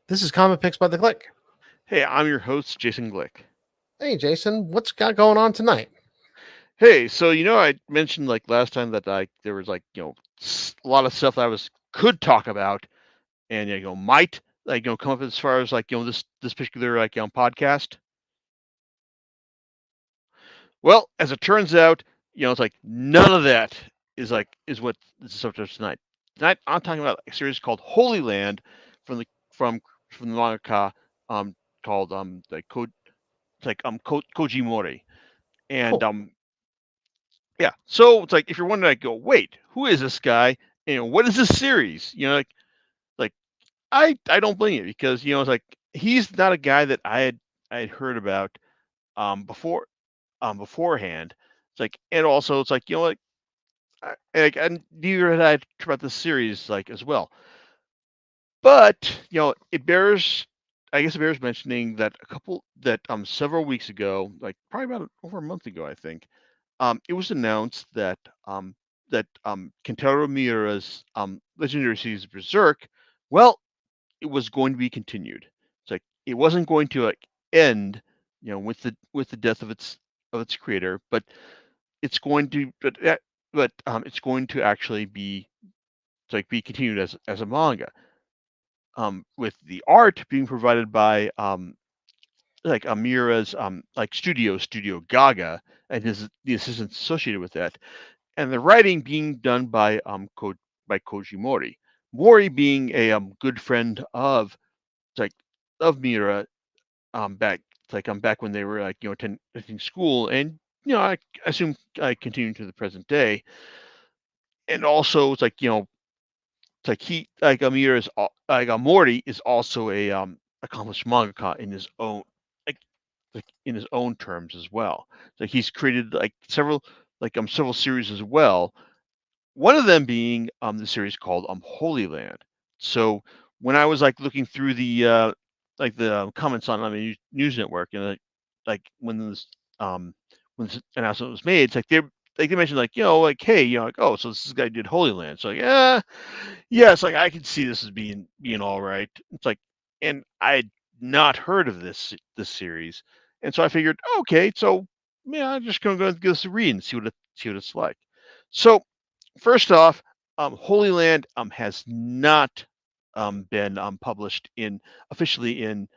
This is Comic Picks by the Glick. Hey, I'm your host, Jason Glick. Hey, Jason, what's got going on tonight? Hey, so I mentioned like last time that there was a lot of stuff that I was could talk about and might come up as far as this particular podcast. Well, as it turns out, it's like none of that is what is the subject of tonight. Tonight I'm talking about a series called Holyland from the from from the mangaka called Kouji Mori. And Cool. Yeah. So it's like if you're wondering, wait, who is this guy? What is this series? Like I don't blame you because it's like he's not a guy that I had heard about before beforehand. It's like and also it's like and neither had I heard about this series as well. But I guess it bears mentioning that a couple that several weeks ago, like probably about over a month ago, I think it was announced that Kentaro Miura's legendary series Berserk, well, it was going to be continued. It's like it wasn't going to end, with the death of its creator, but it's going to it's going to actually be be continued as a manga. With the art being provided by Miura's Studio GAGA and the assistants associated with that, and the writing being done by by Kouji Mori. Mori being a good friend of like of Miura back back when they were attending school, and I assume continuing to the present day. And also it's it's like he Miura is Mori is also a accomplished mangaka in his own like in his own terms as well. So he's created several series as well, one of them being the series called Holyland. So when I was looking through the comments on News Network, and um when this announcement was made, it's like they mentioned hey, oh, so this guy did Holyland. So yeah, it's like I can see this as being all right. It's like, and I had not heard of this series, and so I figured, okay, so yeah, I'm just gonna go give this a read and see what it's like. So first off, Holy Land has not been published in officially in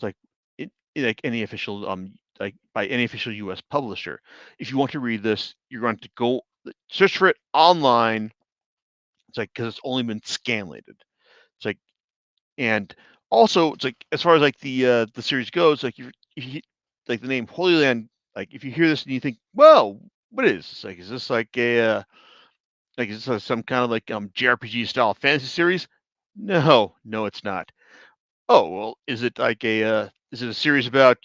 like in any official by any official U.S. publisher. If you want to read this, you're going to go search for it online. It's like because it's only been scanlated. It's like and also it's like as far as the series goes, if you like the name Holy Land, like if you hear this and you think, well, what is this? Like is this is this some kind of JRPG style fantasy series? No, no, it's not. Oh well, is it a series about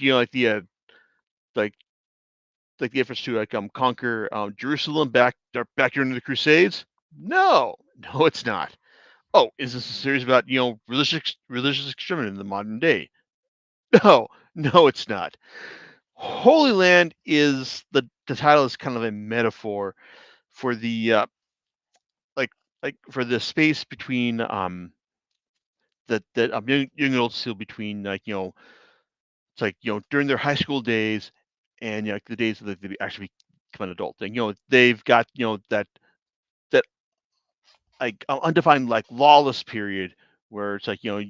like the efforts to conquer Jerusalem back during the Crusades? No, no, it's not. Oh, is this a series about religious extremism in the modern day? No, no, it's not. Holy Land is the title is kind of a metaphor for the like for the space between that young adults feel between it's like during their high school days and the days that they actually become an adult. And they've got that undefined lawless period where it's like you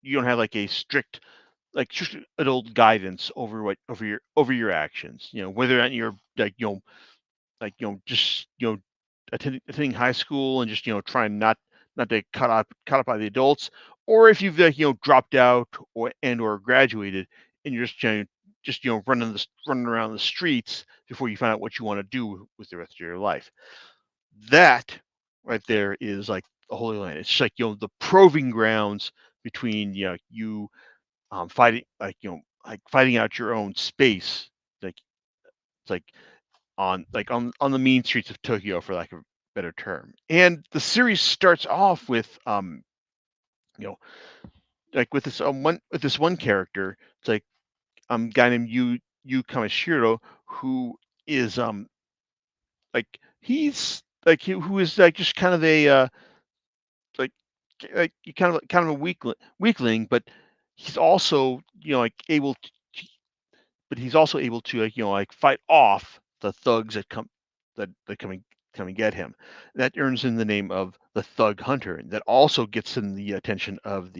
don't have a strict strict adult guidance over over your actions. Whether or not you're just attending high school and just trying not to caught up by the adults, or if you've dropped out or graduated and you're just running around the streets before you find out what you want to do with the rest of your life. That right there is like the Holy Land. It's just like the proving grounds between you fighting fighting out your own space. Like it's on the mean streets of Tokyo, for lack of a better term. And the series starts off with you know with this one character. It's like guy named Yu Kamishiro, who is he's who is just kind of a like like kind of a weakling, but he's also like able to, but he's also able to like like fight off the thugs that come and get him. That earns him the name of the Thug Hunter, and that also gets him the attention of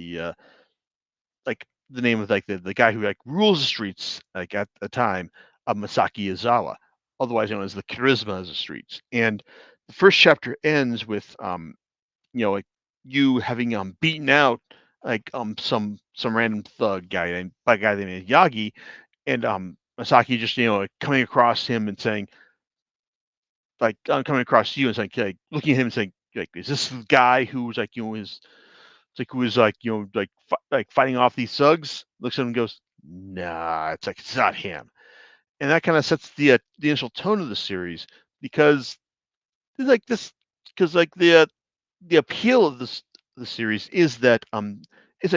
like the name of like the guy who like rules the streets like at the time of Masaki Izawa, otherwise known as the Charisma of the streets. And the first chapter ends with like you having beaten out like some random thug guy named Yagi, and Masaki just like, coming across him and saying like coming across you and saying like looking at him and saying like, is this the guy who was like is it's like who was like like fighting off these thugs? Looks at him and goes, nah, it's like it's not him. And that kind of sets the initial tone of the series, because it's like this because like the appeal of the series is that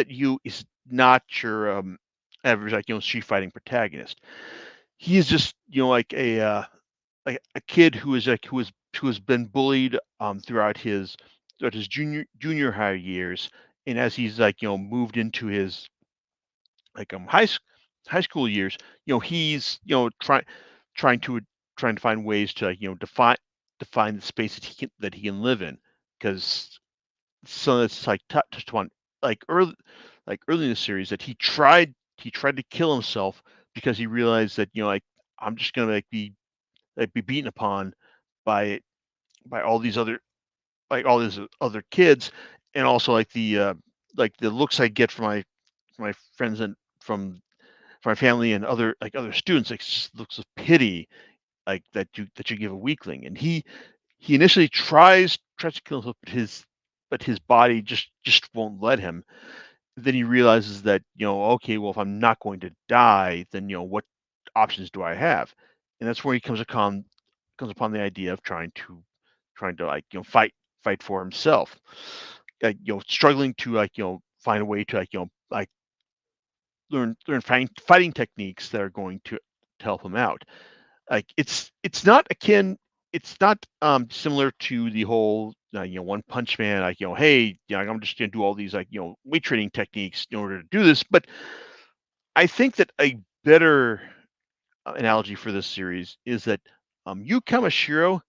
you is not your average like street fighting protagonist. He is just like a kid who is like who has been bullied throughout his junior high years, and as he's like moved into his like high school years, he's trying to trying to find ways to like define the space that he can live in, because so that's like touched upon like early in the series that he tried to kill himself because he realized that like I'm just gonna be beaten upon by all these other all these other kids, and also like the looks I get from my friends and from my family and other students, like just looks of pity like that you give a weakling. And he initially tries to kill himself, but his body just won't let him. Then he realizes that okay, well, if I'm not going to die, then what options do I have? And that's where he comes upon the idea of trying to like fight for himself, like struggling to like find a way to like like learn fighting techniques that are going to help him out. Like it's not akin, it's not similar to the whole One Punch Man, like hey, I'm just gonna do all these like weight training techniques in order to do this. But I think that a better analogy for this series is that Yu Kamashiro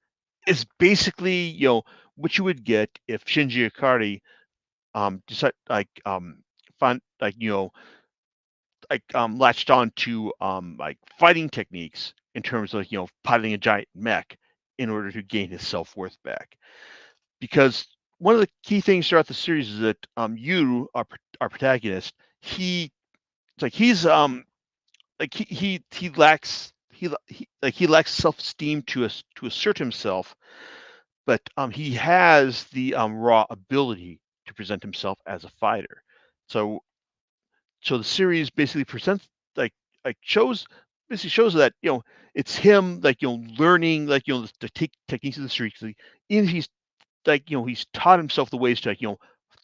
is basically what you would get if Shinji Ikari decide find like latched on to like fighting techniques in terms of piloting a giant mech in order to gain his self-worth back. Because one of the key things throughout the series is that Yu, our protagonist, it's like he's like he lacks he lacks self-esteem to assert himself, but he has the raw ability to present himself as a fighter. So the series basically presents like shows basically shows that it's him like learning like the techniques of the streets, like, and he's like he's taught himself the ways to like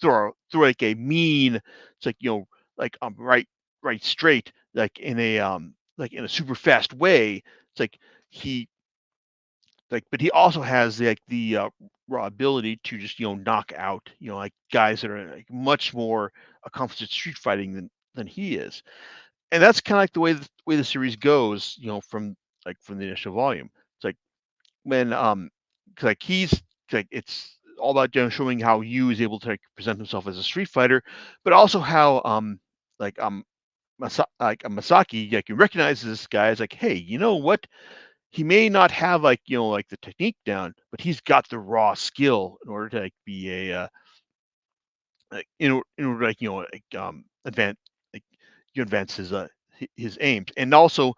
throw like a mean, it's like right straight like in a super fast way. It's like he but he also has the raw ability to just knock out like guys that are like much more accomplished at street fighting than he is. And that's kind of like the way the series goes, from the initial volume. It's like when 'cause, like he's like it's all about showing how Yu is able to like present himself as a street fighter, but also how like Masaki like you recognize this guy as like, hey, you know what? He may not have like like the technique down, but he's got the raw skill in order to like be a like in order to like advance like you advance his aims. And also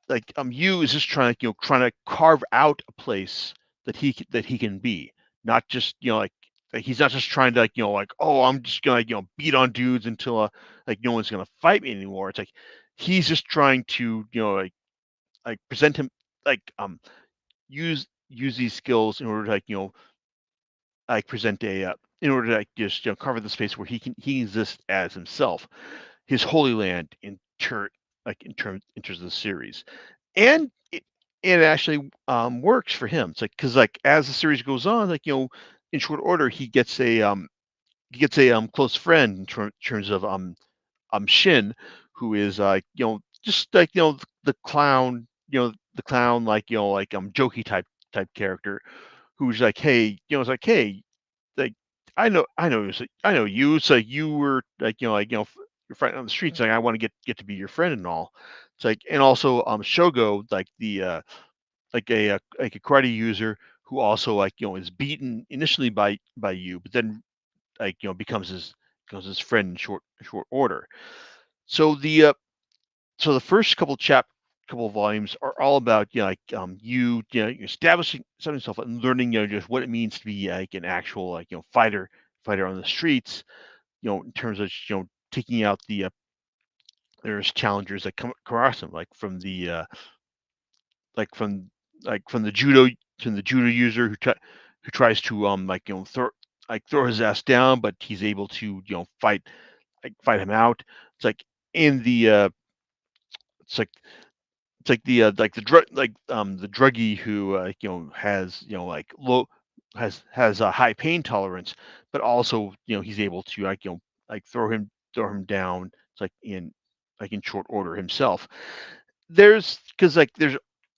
like Yu is just trying to carve out a place that he can be, not just like he's not just trying to like like, oh, I'm just gonna beat on dudes until like no one's gonna fight me anymore. It's like he's just trying to like present him like use these skills in order to like like present a in order to like just cover the space where he exists as himself, his Holy Land in terms of the series. And it actually works for him. It's like because like as the series goes on, like in short order, gets a close friend in terms of Shin, who is just like the clown, the clown like jokey type character, who's like, hey, it's like, hey, like I know you. It's like you were like you're fighting on the streets. Like I want to get to be your friend and all. It's like, and also Shogo, like the like a karate user who also like is beaten initially by you, but then like becomes his friend in short order. So the first couple of volumes are all about you establishing yourself and learning just what it means to be like an actual fighter on the streets, in terms of taking out there's challengers that come across them, like from the like from from the judo user who tries to throw his ass down, but he's able to fight him out. It's like in the it's like like the druggie who has has a high pain tolerance, but also he's able to throw him down. It's like in short order himself. There's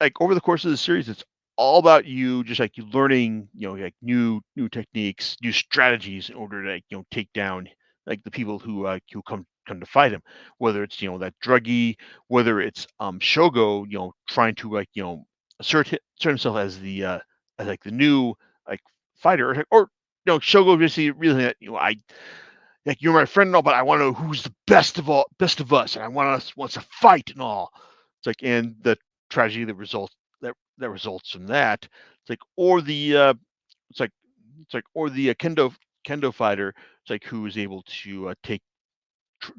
like over the course of the series, it's all about you just like you learning like new techniques, new strategies in order to take down like the people who come to fight him, whether it's that druggie, whether it's Shogo trying to assert himself as the as like the new like fighter, or Shogo just realizing that I like you're my friend and all, but I want to know who's the best of us, and I want us wants to fight and all. It's like, and the tragedy that results from that. It's like, or the it's like or the kendo fighter. It's like who is able to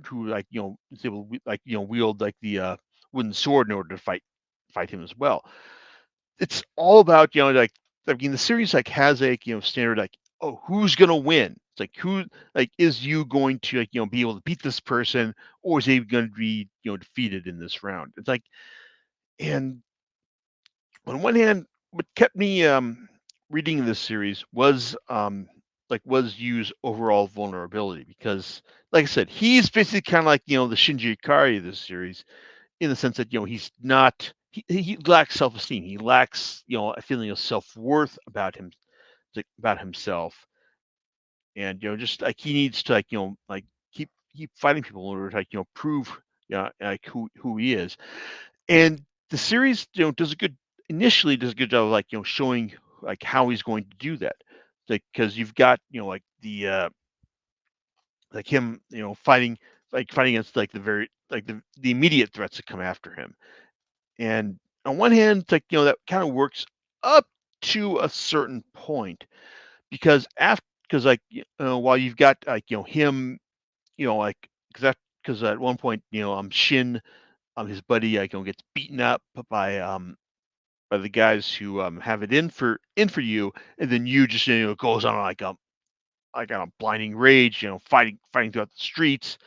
who is able to wield like the wooden sword in order to fight him as well. It's all about like I mean the series like has a standard like, oh, who's gonna win? It's like, who like is you going to like be able to beat this person, or is he going to be defeated in this round? It's like, and on one hand, what kept me reading this series was Yu's overall vulnerability, because like I said, he's basically kind of like the Shinji Ikari of this series, in the sense that he's not he lacks self-esteem, he lacks a feeling of self-worth about him, like about himself, and just like he needs to like like keep fighting people in order to like prove like who he is. And the series does a good job of like showing like how he's going to do that, like because you've got like like him fighting against like the very like the immediate threats that come after him. And on one hand, it's like that kind of works up to a certain point, because after because like while you've got like him like because at one point Shin, his buddy, like gets beaten up by the guys who have it in for you, and then you just goes on like on a blinding rage, fighting throughout the streets.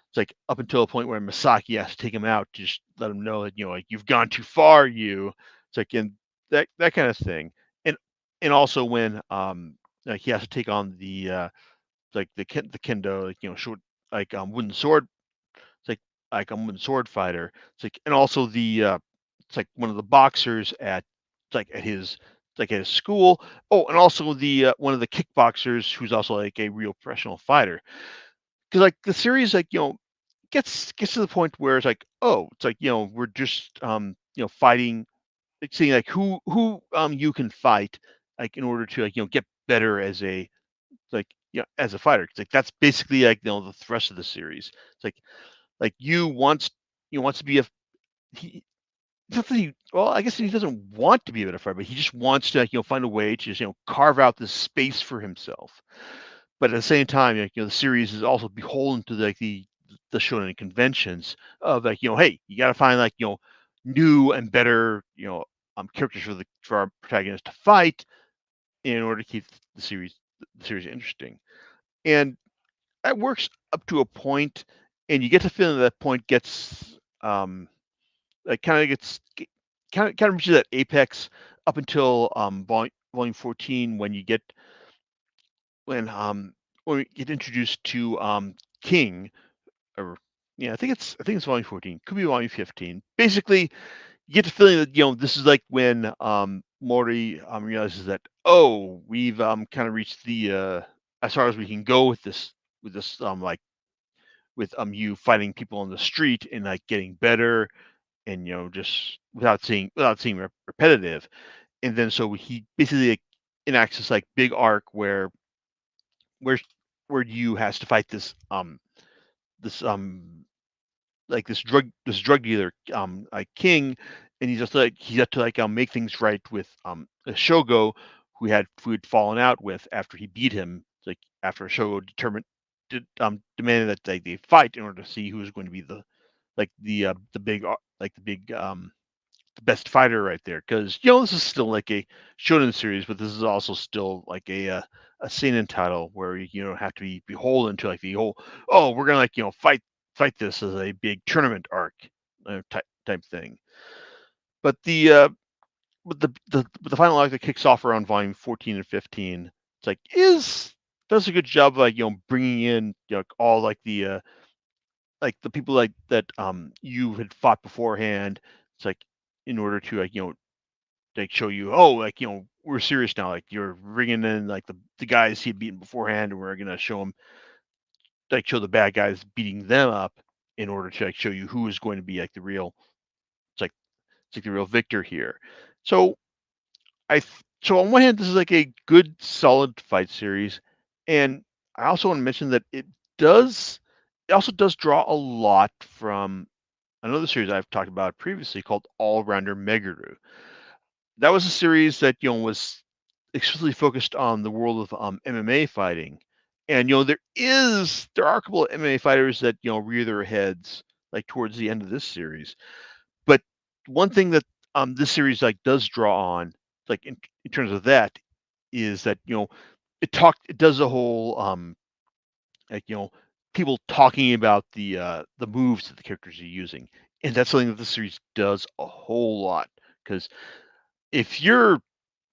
It's like up until a point where Masaki has to take him out to just let him know that like you've gone too far. It's like, in that kind of thing. And also when like he has to take on the kendo, like short like wooden sword. It's like a wooden sword fighter. It's like, and also it's like one of the boxers at his school. Oh, and also the one of the kickboxers who's also like a real professional fighter. Because like the series like gets to the point where it's like, oh, it's like we're just fighting, like seeing like who you can fight, like in order to like get better as a as a fighter. It's like that's basically like the thrust of the series. It's like you wants to be a he not that he well, I guess he doesn't want to be a better fighter, but he just wants to like, find a way to just carve out this space for himself. But at the same time, like, the series is also beholden to like the shonen conventions of like, hey, you got to find like new and better characters for our protagonist to fight in order to keep the series interesting. And that works up to a point, and you get to feel that point gets like kind of reaches that apex up until volume 14, when you get when when we get introduced to King, or yeah, I think it's volume 14, could be volume 15. Basically, you get the feeling that this is like when Mori realizes that, oh, we've kind of reached the as far as we can go with this like with you fighting people on the street and like getting better, and just without seeing repetitive. And then so he basically like, enacts this like big arc where where you has to fight this like this drug dealer like King, and he had to like make things right with a Shogo who had fallen out with after he beat him, like after Shogo demanded that they fight in order to see who was going to be the big the best fighter right there, because this is still like a shonen series, but this is also still like a seinen title where you don't have to be beholden to like the whole, oh, we're gonna like fight this as a big tournament arc type thing. But the final arc that kicks off around volume 14 and 15, it's like is does a good job of like bringing in all like the people like that you had fought beforehand. It's like in order to like show you, oh, like we're serious now, like you're bringing in like the guys he had beaten beforehand, and we're gonna show the bad guys beating them up in order to like show you who is going to be like the real it's like it's like the real victor here. So so on one hand, this is like a good solid fight series, and I also want to mention that does it also does draw a lot from another series I've talked about previously called All Rounder Meguru. That was a series that was exclusively focused on the world of MMA fighting, and there are a couple of MMA fighters that rear their heads like towards the end of this series. But one thing that this series like does draw on, like in terms of that, is that it does a whole like people talking about the moves that the characters are using, and that's something that the series does a whole lot. Because if you're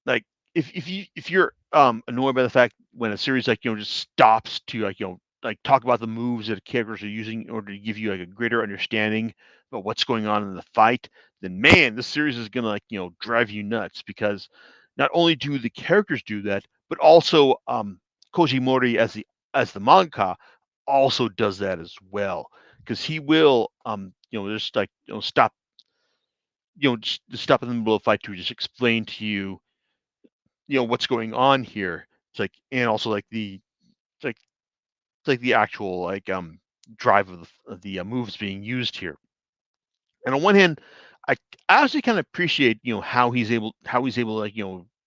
like if you're annoyed by the fact when a series like just stops to like like talk about the moves that the characters are using in order to give you like a greater understanding about what's going on in the fight, then man, this series is gonna like drive you nuts, because not only do the characters do that, but also Koji Mori as the mangaka also does that as well, because he will just like just stop in the middle of the fight to just explain to you what's going on here. It's like, and also like it's like the actual like drive of the moves being used here. And on one hand, I I actually kind of appreciate how he's able like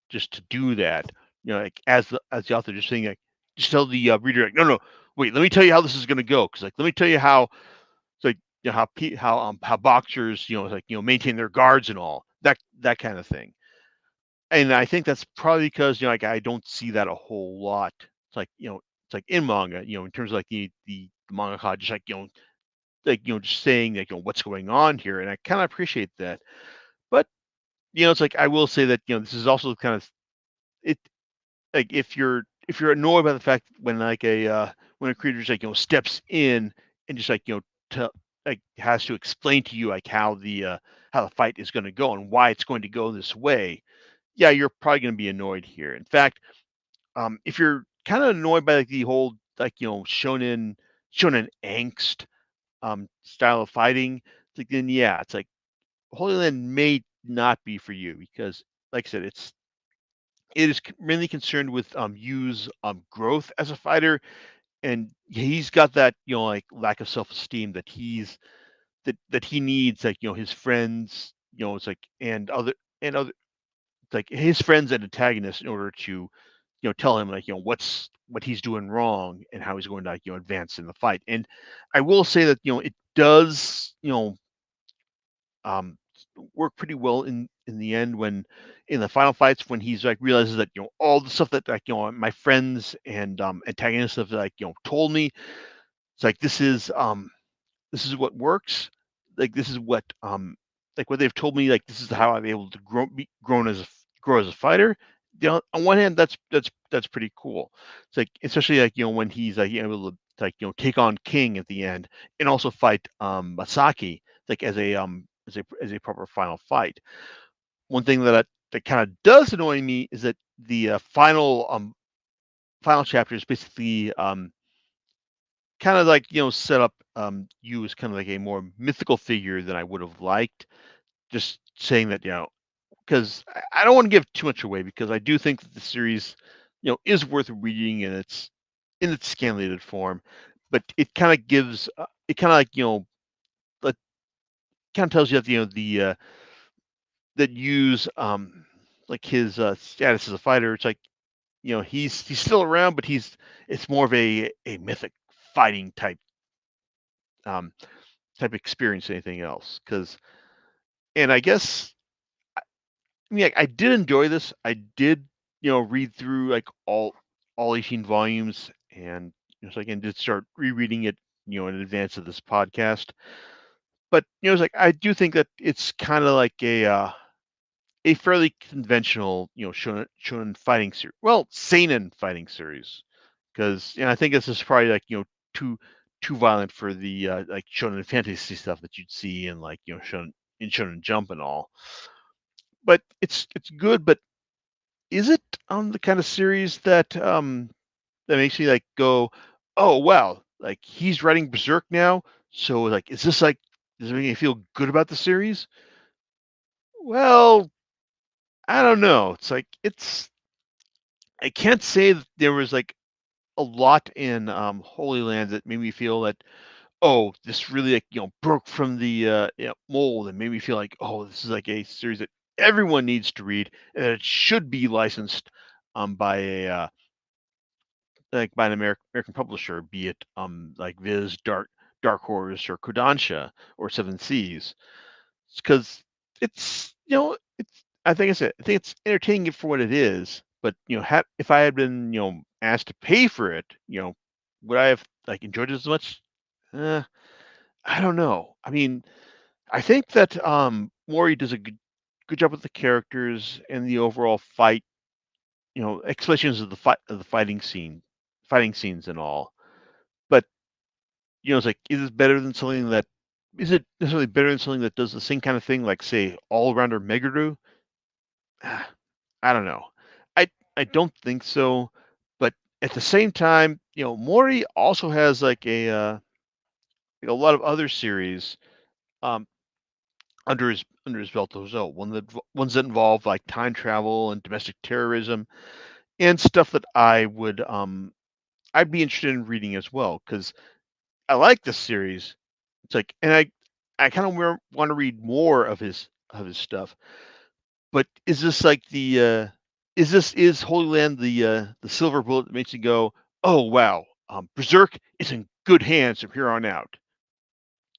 just to do that. Like as the author just saying like just tell the reader like, no, no, wait, let me tell you how this is going to go, because like let me tell you how it's like how boxers like maintain their guards and all that kind of thing. And I think that's probably because like I don't see that a whole lot. It's like it's like in manga, in terms of like the mangaka just like like just saying like what's going on here, and I kind of appreciate that. But it's like I will say that this is also kind of it, like if you're annoyed by the fact when like when a creature just like steps in and just like to like has to explain to you like how the fight is going to go and why it's going to go this way, yeah, you're probably going to be annoyed here. In fact, if you're kind of annoyed by like the whole like shonen angst style of fighting, it's like then yeah, it's like Holyland may not be for you, because like I said, it is mainly concerned with Yu's growth as a fighter, and he's got that like lack of self esteem that he needs, like his friends, it's like and other like his friends and antagonists in order to tell him like what he's doing wrong and how he's going to like advance in the fight. And I will say that it does um work pretty well in the end, when in the final fights, when he's like realizes that all the stuff that like my friends and antagonists have like told me, it's like this is what works, like this is what like what they've told me, like this is how I'm able to grow as grow as a fighter. on one hand, that's pretty cool. It's like, especially like when he's like able to like take on King at the end, and also fight Masaki like as a proper final fight. One thing that kind of does annoy me is that the final chapter is basically kind of like set up you as kind of like a more mythical figure than I would have liked. Just saying that because I don't want to give too much away, because I do think that the series is worth reading in its scanlated form, but it kind of gives it kind of like like kind of tells you that that use like his status as a fighter. It's like he's still around, but it's more of a mythic fighting um type experience than anything else. And I guess I mean, I did enjoy this. I did read through like all 18 volumes, and so again did start rereading it in advance of this podcast. But it's like I do think that it's kind of like a fairly conventional shonen fighting series. Well, seinen fighting series, because I think this is probably like too violent for the like shonen fantasy stuff that you'd see in like shonen Jump and all. But it's good. But is it the kind of series that makes me like go, oh wow, like he's writing Berserk now, so like is this like, does it make me feel good about the series? Well, I don't know. It's like I can't say that there was like a lot in Holyland that made me feel that, oh, this really like broke from the mold, and made me feel like, oh, this is like a series that everyone needs to read, and that it should be licensed by a like by an American publisher, be it like Viz, Dark Horse, or Kodansha, or Seven Seas, because it's it's I think I think it's entertaining for what it is. But if I had been asked to pay for it, would I have like enjoyed it as much? Eh, I don't know. I mean, I think that Mori does a good job with the characters and the overall fight, explanations of the fighting scenes and all. But it's like, is it necessarily better than something that does the same kind of thing, like say All Rounder Meguru? Ah, I don't know. I don't think so. But at the same time, Mori also has like a lot of other series um under his belt as well. Ones that involve like time travel and domestic terrorism and stuff that I'd be interested in reading as well, because I like this series. It's like, and I kind of want to read more of his stuff. But is this like is Holy Land the silver bullet that makes you go, oh wow, Berserk is in good hands from here on out?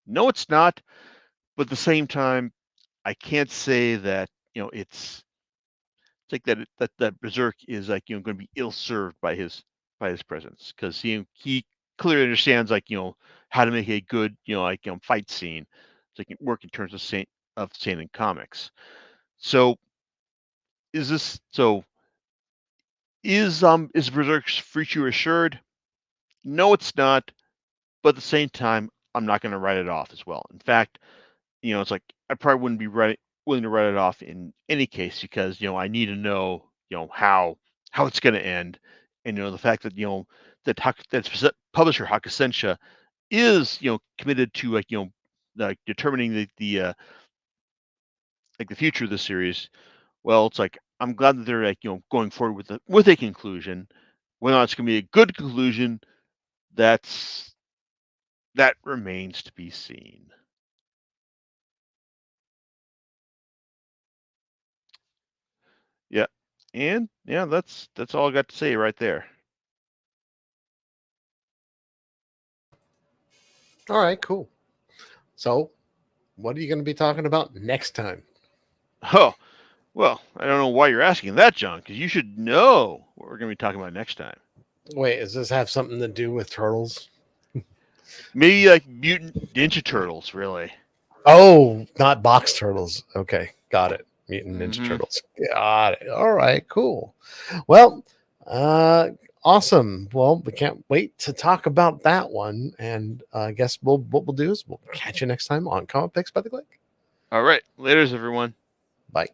No, it's not. But at the same time, I can't say that it's like that Berserk is like going to be ill served by his presence, because he clearly understands like how to make a good like fight scene, so it can work in terms of seinen comics. So is this so is Berserk's future assured? No, it's not. But at the same time, I'm not going to write it off as well. In fact, it's like I probably wouldn't be willing to write it off in any case, because I need to know how it's going to end, and the fact that that publisher Hakusensha is committed to like like determining the like the future of the series. Well, it's like I'm glad that they're like going forward with a conclusion. Whether or not it's going to be a good conclusion, that's that remains to be seen. Yeah. And yeah, that's all I got to say right there. All right, cool. So, what are you going to be talking about next time? Oh, well, I don't know why you're asking that, John, because you should know what we're going to be talking about next time. Wait, does this have something to do with turtles? Maybe like Mutant Ninja Turtles, really. Oh, not box turtles. Okay, got it. Mutant Ninja Mhm. Turtles. Got it. All right, cool. Well, awesome. Well, we can't wait to talk about that one. And I guess what we'll do is we'll catch you next time on Comic Picks by the Glick. All right. Laters, everyone. Bye.